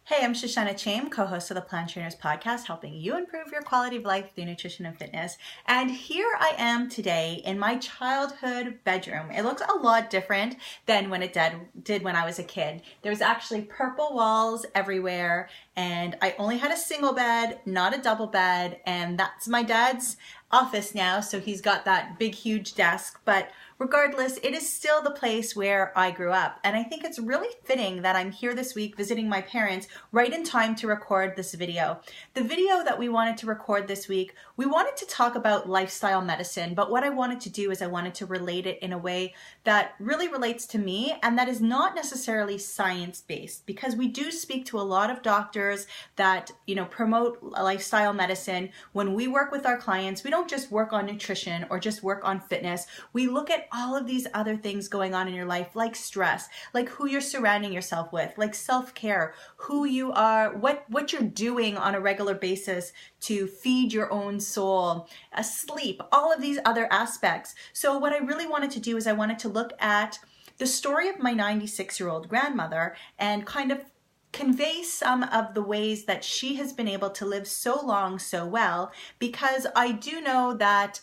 Hey, I'm Shoshana Chaim, co-host of the Plan Trainers podcast, helping you improve your quality of life through nutrition and fitness. And here I am today in my childhood bedroom. It looks a lot different than when it did when I was a kid. There's actually purple walls everywhere, and I only had a single bed, not a double bed, and that's my dad's office now, so he's got that big huge desk. But regardless, it is still the place where I grew up, and I think it's really fitting that I'm here this week visiting my parents right in time to record this video. The video that we wanted to record this week, we wanted to talk about lifestyle medicine, but what I wanted to do is I wanted to relate it in a way that really relates to me and that is not necessarily science-based, because we do speak to a lot of doctors that promote lifestyle medicine. When we work with our clients, we don't just work on nutrition or just work on fitness. We look at all of these other things going on in your life, like stress, like who you're surrounding yourself with, like self-care, who you are, what you're doing on a regular basis to feed your own soul, sleep, all of these other aspects. So what I really wanted to do is I wanted to look at the story of my 96-year-old grandmother and kind of convey some of the ways that she has been able to live so long, so well, because I do know that,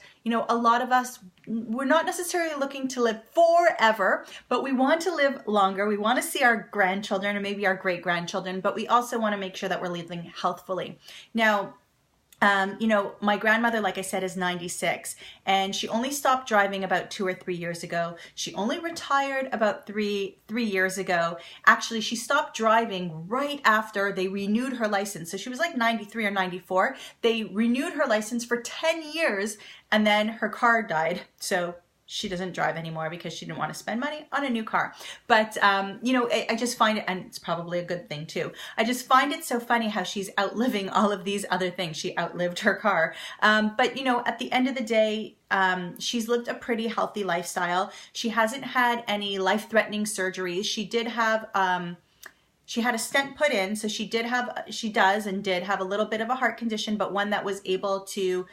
a lot of us, we're not necessarily looking to live forever, but we want to live longer. We want to see our grandchildren or maybe our great-grandchildren, but we also want to make sure that we're living healthfully. Now, my grandmother, like I said, is 96, and she only stopped driving about 2 or 3 years ago. She only retired about three years ago. Actually, she stopped driving right after they renewed her license. So she was like 93 or 94. They renewed her license for 10 years, and then her car died. So she doesn't drive anymore because she didn't want to spend money on a new car. But, I just find it, and it's probably a good thing too, I just find it so funny how she's outliving all of these other things. She outlived her car. But at the end of the day, she's lived a pretty healthy lifestyle. She hasn't had any life-threatening surgeries. She did have, she had a stent put in, so she did have a little bit of a heart condition, but one that was able to,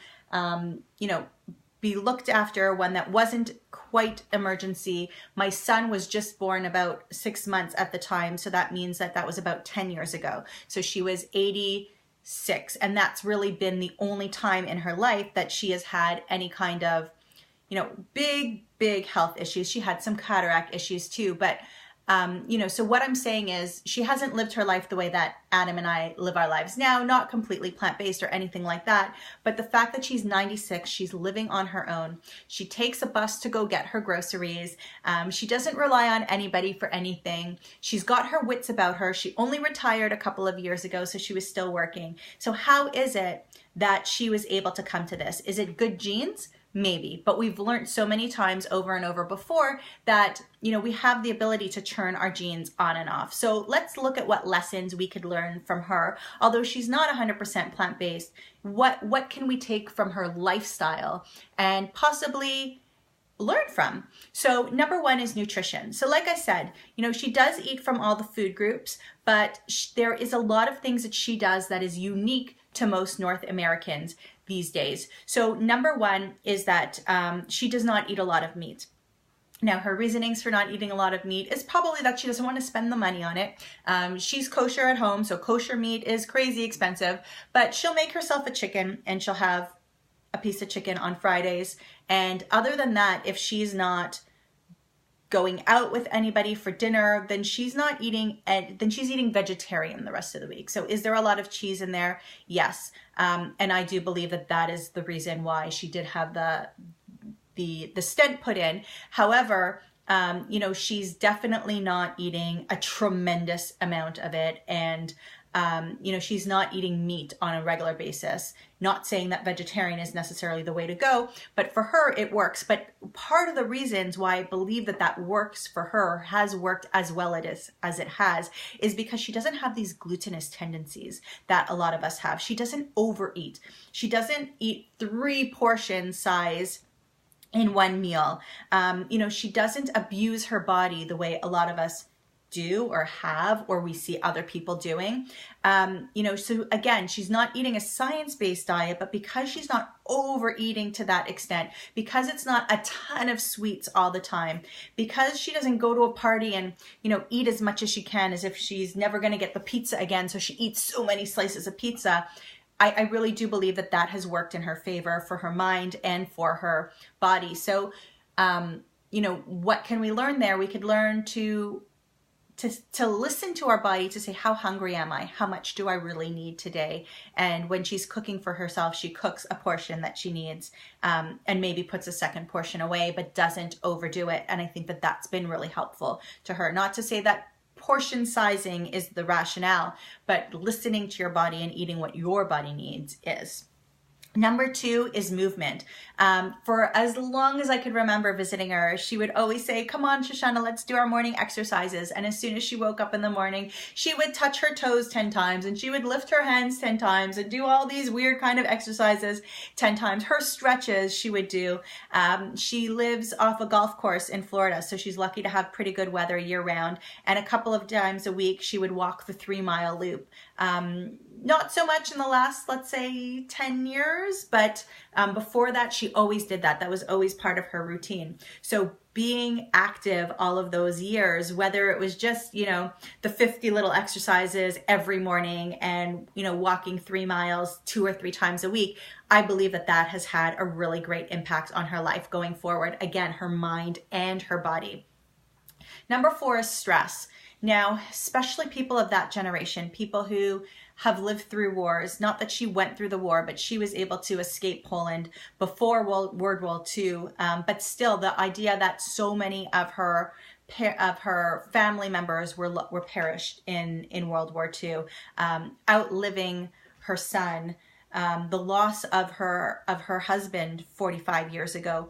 be looked after, one that wasn't quite emergency. My son was just born about 6 months at the time, so that means that was about 10 years ago. So she was 86, and that's really been the only time in her life that she has had any kind of, big health issues. She had some cataract issues too, but so what I'm saying is she hasn't lived her life the way that Adam and I live our lives now, not completely plant-based or anything like that. But the fact that she's 96, she's living on her own. She takes a bus to go get her groceries. She doesn't rely on anybody for anything. She's got her wits about her. She only retired a couple of years ago, so she was still working. So how is it that she was able to come to this? Is it good genes? Maybe, but we've learned so many times over and over before that, we have the ability to turn our genes on and off. So let's look at what lessons we could learn from her. Although she's not 100% plant-based, what can we take from her lifestyle and possibly learn from? So number one is nutrition. So like I said, she does eat from all the food groups, but there is a lot of things that she does that is unique to most North Americans these days. So number one is that she does not eat a lot of meat. Now, her reasonings for not eating a lot of meat is probably that she doesn't want to spend the money on it. She's kosher at home, so kosher meat is crazy expensive, but she'll make herself a chicken and she'll have a piece of chicken on Fridays. And other than that, if she's not going out with anybody for dinner, then she's not eating, and then she's eating vegetarian the rest of the week. So is there a lot of cheese in there? Yes. And I do believe that is the reason why she did have the stent put in. However, she's definitely not eating a tremendous amount of it. And she's not eating meat on a regular basis. Not saying that vegetarian is necessarily the way to go, but for her it works. But part of the reasons why I believe that works for her, has worked as well as it has, is because she doesn't have these glutinous tendencies that a lot of us have. She doesn't overeat. She doesn't eat 3 portion size in one meal. She doesn't abuse her body the way a lot of us do or have, or we see other people doing. So again, she's not eating a science-based diet, but because she's not overeating to that extent, because it's not a ton of sweets all the time, because she doesn't go to a party and, eat as much as she can as if she's never going to get the pizza again, so she eats so many slices of pizza. I really do believe that that has worked in her favor for her mind and for her body. So, what can we learn there? We could learn to listen to our body, to say, how hungry am I? How much do I really need today? And when she's cooking for herself, she cooks a portion that she needs, and maybe puts a second portion away, but doesn't overdo it. And I think that that's been really helpful to her. Not to say that portion sizing is the rationale, but listening to your body and eating what your body needs is. Number 2 is movement. For as long as I could remember visiting her, she would always say, come on, Shoshana, let's do our morning exercises. And as soon as she woke up in the morning, she would touch her toes 10 times and she would lift her hands 10 times and do all these weird kind of exercises 10 times. Her stretches she would do. She lives off a golf course in Florida, so she's lucky to have pretty good weather year round. And a couple of times a week, she would walk the 3-mile loop. Not so much in the last, let's say, 10 years, but before that, she always did that. That was always part of her routine. So being active all of those years, whether it was just, the 50 little exercises every morning and, walking 3 miles 2 or 3 times a week, I believe that that has had a really great impact on her life going forward. Again, her mind and her body. Number 4 is stress. Now, especially people of that generation, people who have lived through wars, not that she went through the war, but she was able to escape Poland before World War II. But still, the idea that so many of her family members were perished in World War II, outliving her son, the loss of her husband 45 years ago.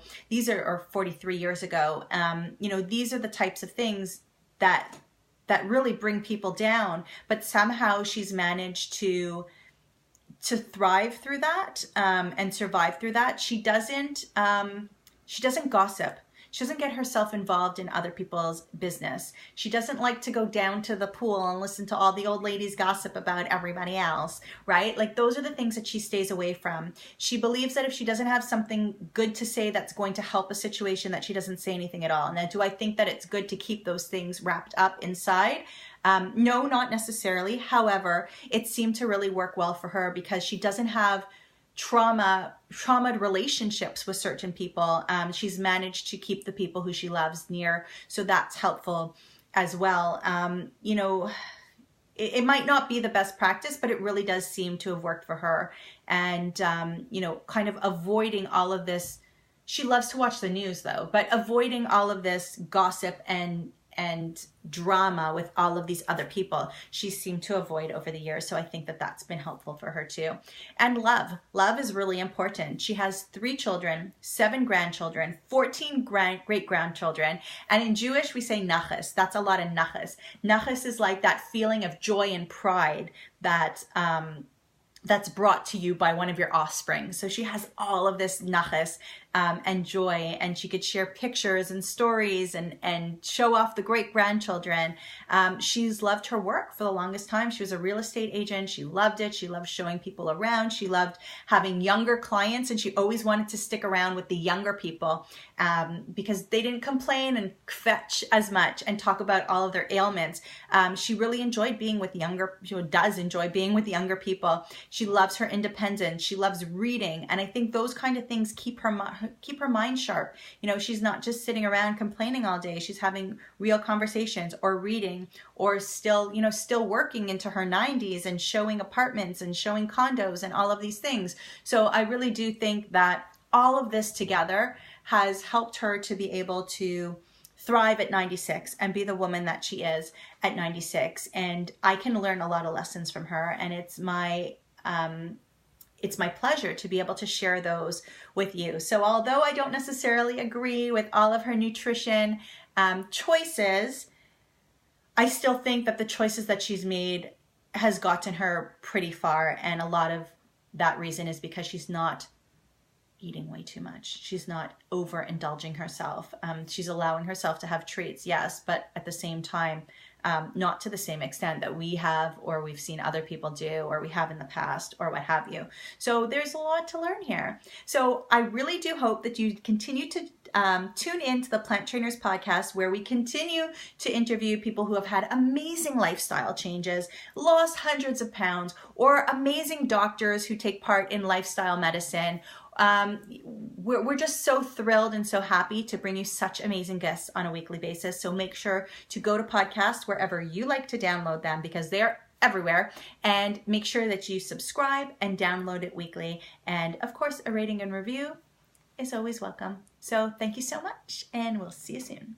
Or 43 years ago. These are the types of things that really bring people down, but somehow she's managed to thrive through that, and survive through that. She doesn't gossip. She doesn't get herself involved in other people's business. She doesn't like to go down to the pool and listen to all the old ladies gossip about everybody else, right? Like, those are the things that she stays away from. She believes that if she doesn't have something good to say that's going to help a situation, that she doesn't say anything at all. Now, do I think that it's good to keep those things wrapped up inside? No, not necessarily. However, it seemed to really work well for her because she doesn't have traumaed relationships with certain people. She's managed to keep the people who she loves near, so that's helpful as well. It might not be the best practice, but it really does seem to have worked for her. And kind of avoiding all of this. She loves to watch the news though, but avoiding all of this gossip and drama with all of these other people, she seemed to avoid over the years. So I think that that's been helpful for her too. And love is really important. She has 3 children, 7 grandchildren, 14 great-grandchildren. And in Jewish, we say nachas. That's a lot of nachas. Nachas is like that feeling of joy and pride that's brought to you by one of your offspring. So she has all of this nachas and joy, and she could share pictures and stories and show off the great-grandchildren. She's loved her work for the longest time. She was a real estate agent. She loved it. She loved showing people around. She loved having younger clients, and she always wanted to stick around with the younger people because they didn't complain and fetch as much and talk about all of their ailments. She really enjoyed being with does enjoy being with younger people. She loves her independence. She loves reading. And I think those kind of things keep her mind sharp. She's not just sitting around complaining all day. She's having real conversations or reading or still working into her 90s and showing apartments and showing condos and all of these things. So I really do think that all of this together has helped her to be able to thrive at 96 and be the woman that she is at 96. And I can learn a lot of lessons from her, and it's my pleasure to be able to share those with you. So although I don't necessarily agree with all of her nutrition choices, I still think that the choices that she's made has gotten her pretty far. And a lot of that reason is because she's not eating way too much. She's not overindulging herself. She's allowing herself to have treats, yes, but at the same time, not to the same extent that we have, or we've seen other people do, or we have in the past, or what have you. So there's a lot to learn here. So I really do hope that you continue to tune in to the Plant Trainers podcast, where we continue to interview people who have had amazing lifestyle changes, lost hundreds of pounds, or amazing doctors who take part in lifestyle medicine. We're just so thrilled and so happy to bring you such amazing guests on a weekly basis. So make sure to go to podcasts wherever you like to download them, because they're everywhere, and make sure that you subscribe and download it weekly. And of course, a rating and review is always welcome. So thank you so much, and we'll see you soon.